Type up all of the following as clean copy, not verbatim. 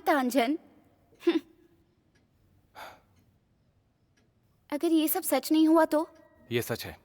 तांजन। अगर ये सब सच नहीं हुआ तो? ये सच है।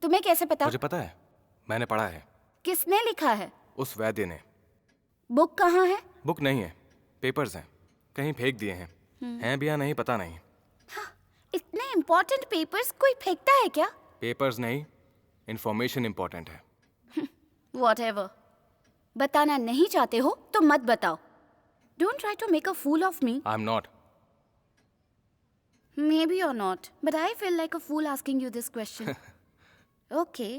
तुम्हें कैसे पता? मुझे पता है, मैंने पढ़ा है। किसने लिखा है? उस वैद्य ने। बुक कहाँ है? बुक नहीं है, पेपर्स हैं, कहीं फेंक दिए हैं। हैं भी या नहीं पता नहीं। इतने इम्पोर्टेंट पेपर्स कोई फेंकता है क्या? पेपर्स नहीं, इंफॉर्मेशन इंपॉर्टेंट है। Whatever. बताना नहीं चाहते हो तो मत बताओ। Don't try to make a fool of me. I am not. Maybe you're not, but I feel like a fool asking you this question. Okay.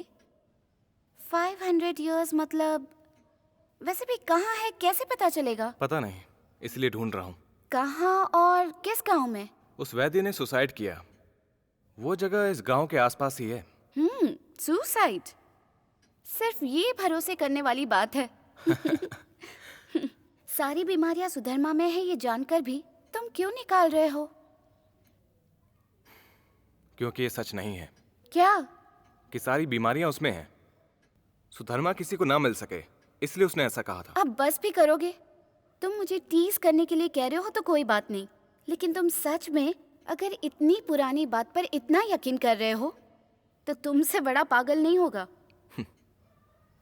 500 years मतलब वैसे भी कहाँ है, कैसे पता चलेगा? पता नहीं, इसलिए ढूंढ रहा हूँ। कहाँ और किस गांव में? उस वैद्य ने सुसाइड किया। वो जगह इस गांव के आसपास ही है। सुसाइड। सिर्फ ये भरोसे करने वाली बात है। सारी बीमारियां सुधर्मा में है ये जानकर भी तुम क्यों निकाल रहे हो? क्योंकि ये सच नहीं है क्या? कि सारी बीमारियां उसमें हैं। सुधर्मा किसी को ना मिल सके, इसलिए उसने ऐसा कहा था। अब बस भी करोगे? तुम मुझे टीज करने के लिए कह रहे हो तो कोई बात नहीं, लेकिन तुम सच में अगर इतनी पुरानी बात पर इतना यकीन कर रहे हो तो तुमसे बड़ा पागल नहीं होगा।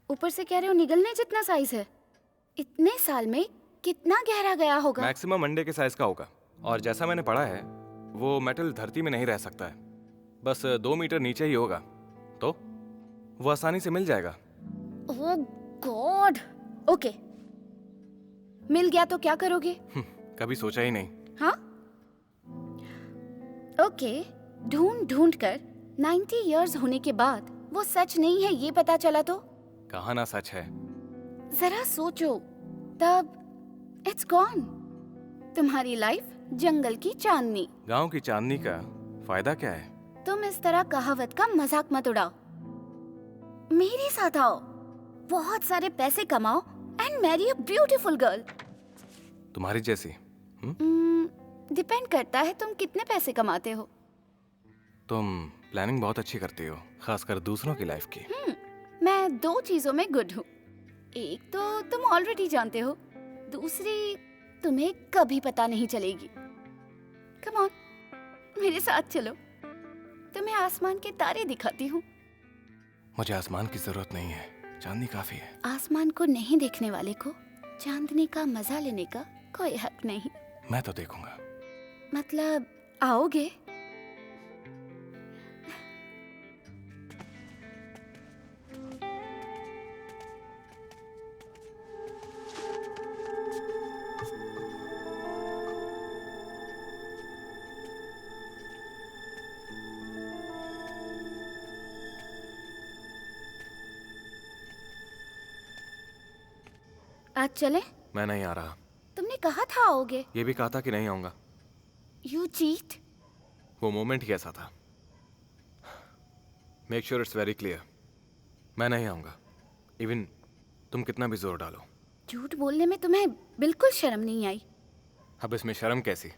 ऊपर से कह रहे हो निगलने जितना साइज है। इतने साल में कितना गहरा गया होगा? मैक्सिमम अंडे के साइज का होगा। और जैसा मैंने पढ़ा है, वो मेटल धरती में नहीं रह सकता है, बस 2 मीटर नीचे ही होगा, तो वो आसानी से मिल जाएगा। ओह गॉड। ओके, मिल गया तो क्या करोगे? कभी सोचा ही नहीं। हाँ ओके, ढूंढ ढूंढ कर 90 इयर्स होने के बाद वो सच नहीं है ये पता चला तो? कहा ना सच है। जरा सोचो, तब इट्स गॉन। तुम्हारी लाइफ जंगल की चांदनी। गांव की चांदनी का फायदा क्या है? तुम इस तरह कहावत का मजाक मत उड़ाओ। मेरे साथ आओ, बहुत सारे पैसे कमाओ and marry a beautiful girl. तुम्हारी जैसी। डिपेंड करता है तुम कितने पैसे कमाते हो। तुम प्लानिंग बहुत अच्छी करती हो, खासकर दूसरों की लाइफ की। मैं 2 चीजों में गुड हूँ। एक तो तुम ऑलरेडी जानते हो, दूसरी तुम्हें कभी पता नहीं चलेगी। कम ऑन, मेरे साथ चलो, तुम्हें आसमान के तारे दिखाती हूँ। मुझे आसमान की जरूरत नहीं है, चांदनी काफी है। आसमान को नहीं देखने वाले को चांदनी का मजा लेने का कोई हक नहीं। मैं तो देखूंगा। मतलब आओगे? आज चले? मैं नहीं आ रहा। तुमने कहा था आओगे। ये भी कहा था कि नहीं आऊंगा। You cheat. वो मोमेंट ही ऐसा था। Make sure it's very clear, मैं नहीं आऊंगा, इवन तुम कितना भी जोर डालो। झूठ बोलने में तुम्हें बिल्कुल शर्म नहीं आई? अब इसमें शर्म कैसी?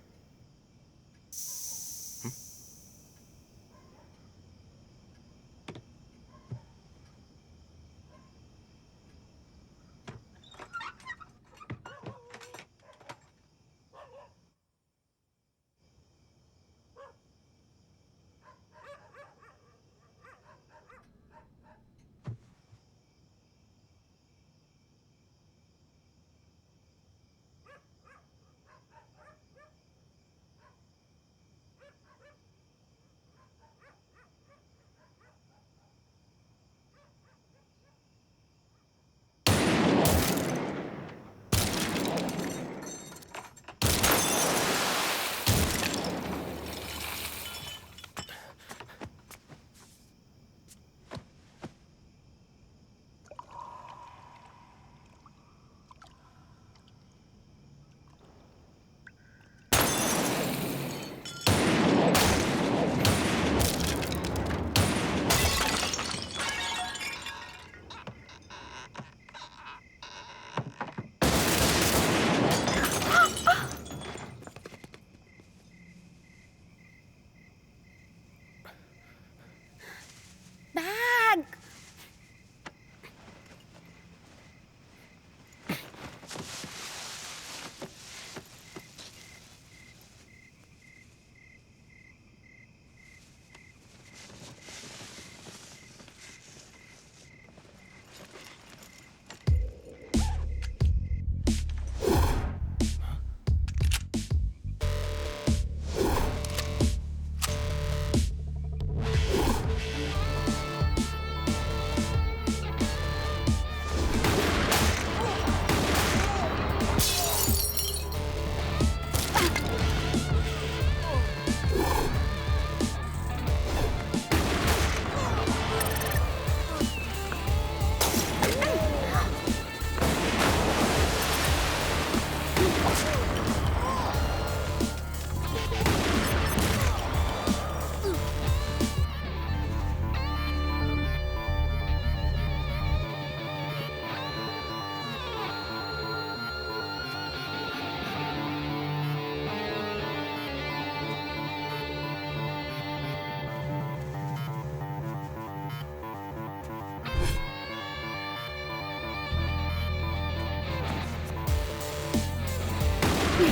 I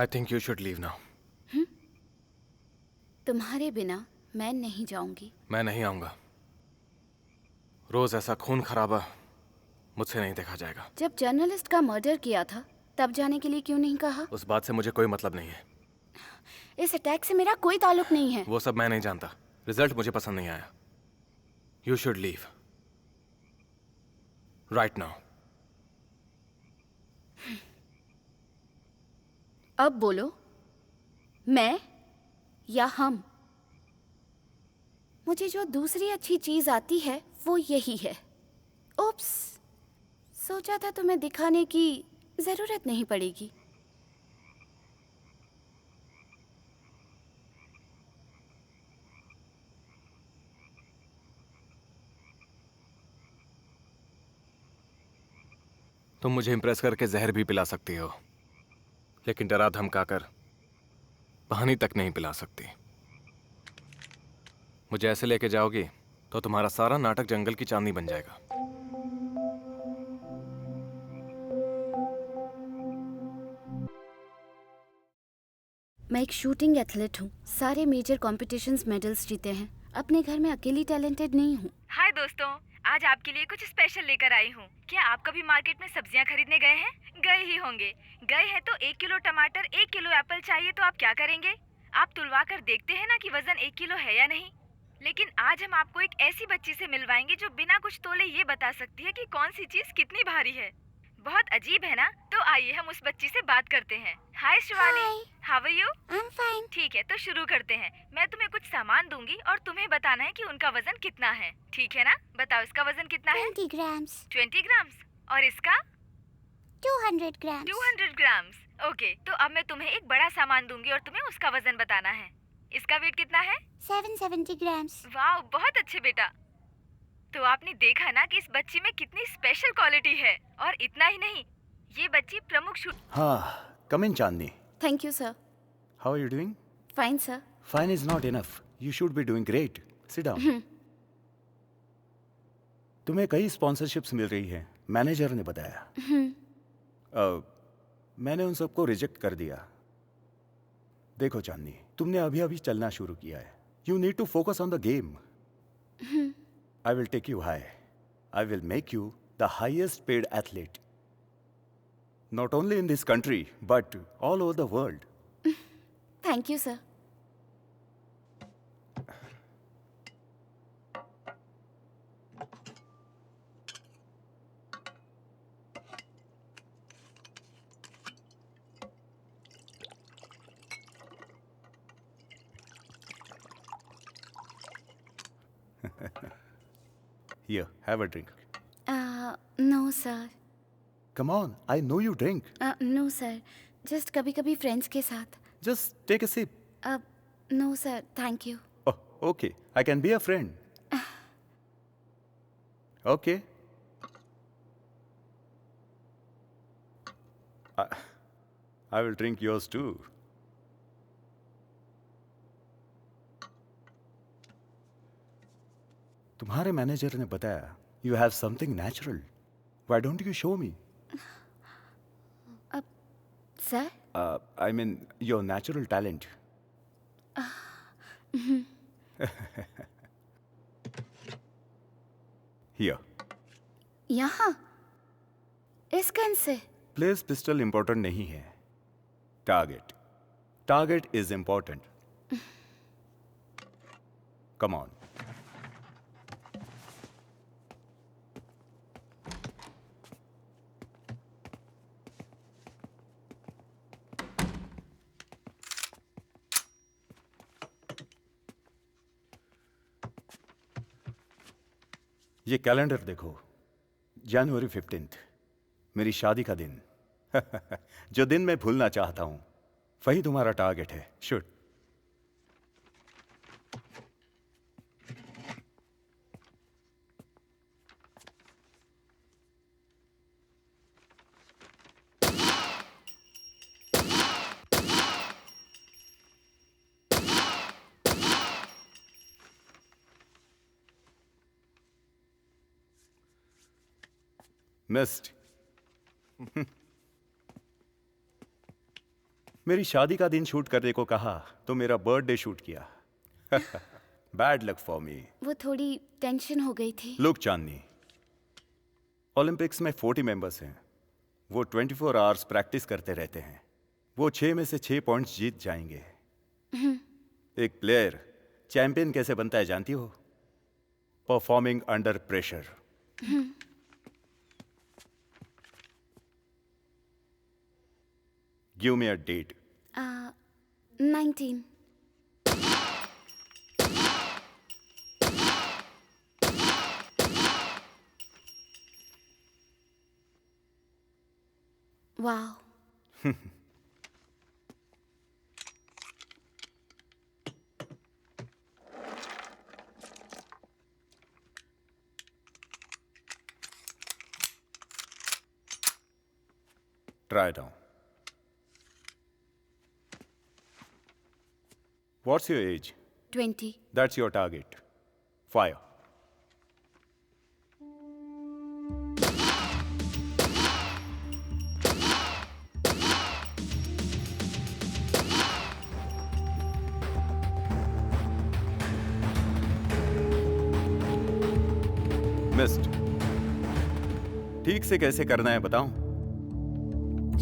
think you should leave now. तुम्हारे बिना मैं नहीं जाऊंगी। मैं नहीं आऊंगा। रोज ऐसा खून खराबा मुझसे नहीं देखा जाएगा। जब जर्नलिस्ट का मर्डर किया था तब जाने के लिए क्यों नहीं कहा? उस बात से मुझे कोई मतलब नहीं है। इस अटैक से मेरा कोई ताल्लुक नहीं है। वो सब मैं नहीं जानता। रिजल्ट मुझे पसंद नहीं आया। You should leave right now. अब बोलो, मैं या हम? मुझे जो दूसरी अच्छी चीज आती है वो यही है। उप्स, सोचा था तुम्हें दिखाने की जरूरत नहीं पड़ेगी। तुम मुझे इम्प्रेस करके जहर भी पिला सकती हो, लेकिन डरा धमकाकर पानी तक नहीं पिला सकती। मुझे ऐसे लेके जाओगी तो तुम्हारा सारा नाटक जंगल की चांदनी बन जाएगा। मैं एक शूटिंग एथलीट हूँ। सारे मेजर कॉम्पिटिशन्स मेडल्स जीते हैं। अपने घर में अकेली टैलेंटेड नहीं हूँ। हाय दोस्तों, आज आपके लिए कुछ स्पेशल लेकर आई हूँ। क्या आप कभी मार्केट में सब्जियाँ खरीदने गए हैं? गए ही होंगे। गए हैं तो 1 किलो टमाटर, 1 किलो एप्पल चाहिए तो आप क्या करेंगे? आप तुलवा कर देखते हैं ना कि वजन 1 किलो है या नहीं। लेकिन आज हम आपको एक ऐसी बच्ची से मिलवाएंगे जो बिना कुछ तोले ये बता सकती है कि कौन सी चीज कितनी भारी है। बहुत अजीब है ना? तो आइए हम उस बच्ची से बात करते हैं। Hi Shivani, how are you? I am fine. ठीक है, तो शुरू करते हैं। मैं तुम्हें कुछ सामान दूंगी और तुम्हें बताना है कि उनका वजन कितना है। ठीक है ना? बताओ इसका वजन कितना है? 20 ग्राम्स। 20 ग्राम्स। और इसका? 200 ग्राम्स। 200 ग्राम्स। ओके, तो अब मैं तुम्हें एक बड़ा सामान दूंगी और तुम्हें उसका वजन बताना है। इसका वेट कितना है? 770 ग्राम्स। वाह, बहुत अच्छे बेटा। तो आपने देखा ना कि इस बच्ची में कितनी स्पेशल क्वालिटी है। और इतना ही नहीं, ये बच्ची प्रमुख हाँ, come in, Chandni. Thank you sir. How are you doing? Fine sir. Fine is not enough. You should be doing great. Sit down. तुम्हें कई स्पॉन्सरशिप्स मिल रही हैं, मैनेजर ने बताया। मैंने उन सबको रिजेक्ट कर दिया। देखो चांदनी, तुमने अभी अभी चलना शुरू किया है। You need to focus on the game. I will take you high. I will make you the highest paid athlete. Not only in this country, but all over the world. Thank you sir. Here, have a drink. No sir. Come on, I know you drink. No sir, just कभी कभी friends के साथ। Just take a sip. No sir, thank you. Oh, okay. I can be a friend. Okay. I will drink yours too. तुम्हारे manager ने बताया you have something natural. Why don't you show me? Sir? I mean your natural talent. Here. यहाँ? इस gun से? Place pistol important नहीं है. Target. Target is important. Come on. ये calendar देखो, जनवरी 15th, मेरी शादी का दिन। जो दिन मैं भूलना चाहता हूं, वही तुम्हारा टारगेट है। शुड। मिस्ड। मेरी शादी का दिन शूट करने को कहा तो मेरा बर्थडे शूट किया। Bad luck for me. वो थोड़ी टेंशन हो गई थी। लुक चांदनी, ओलंपिक्स में 40 मेंबर्स हैं। वो 24 आवर्स प्रैक्टिस करते रहते हैं। वो 6 में से 6 पॉइंट्स जीत जाएंगे। एक प्लेयर चैंपियन कैसे बनता है जानती हो? Performing under pressure. Give me a date. 19। वाह। Try it on. What's your age? 20। That's your target. Fire. Missed. ठीक से कैसे करना है बताऊं?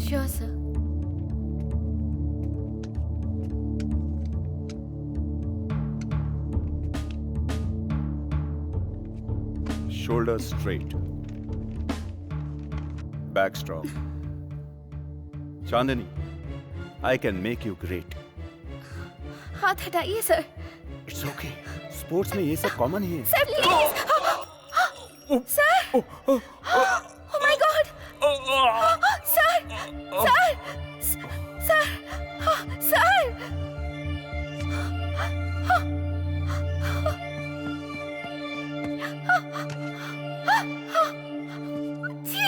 Sure sir. Shoulders straight. Back strong. Chandani, I can make you great. हाथ हटाइए सर। It's okay. स्पोर्ट्स में ये सब कॉमन ही है। Sir please. Sir. Oh my god. Sir. Sir. Sir. Sir. Ji.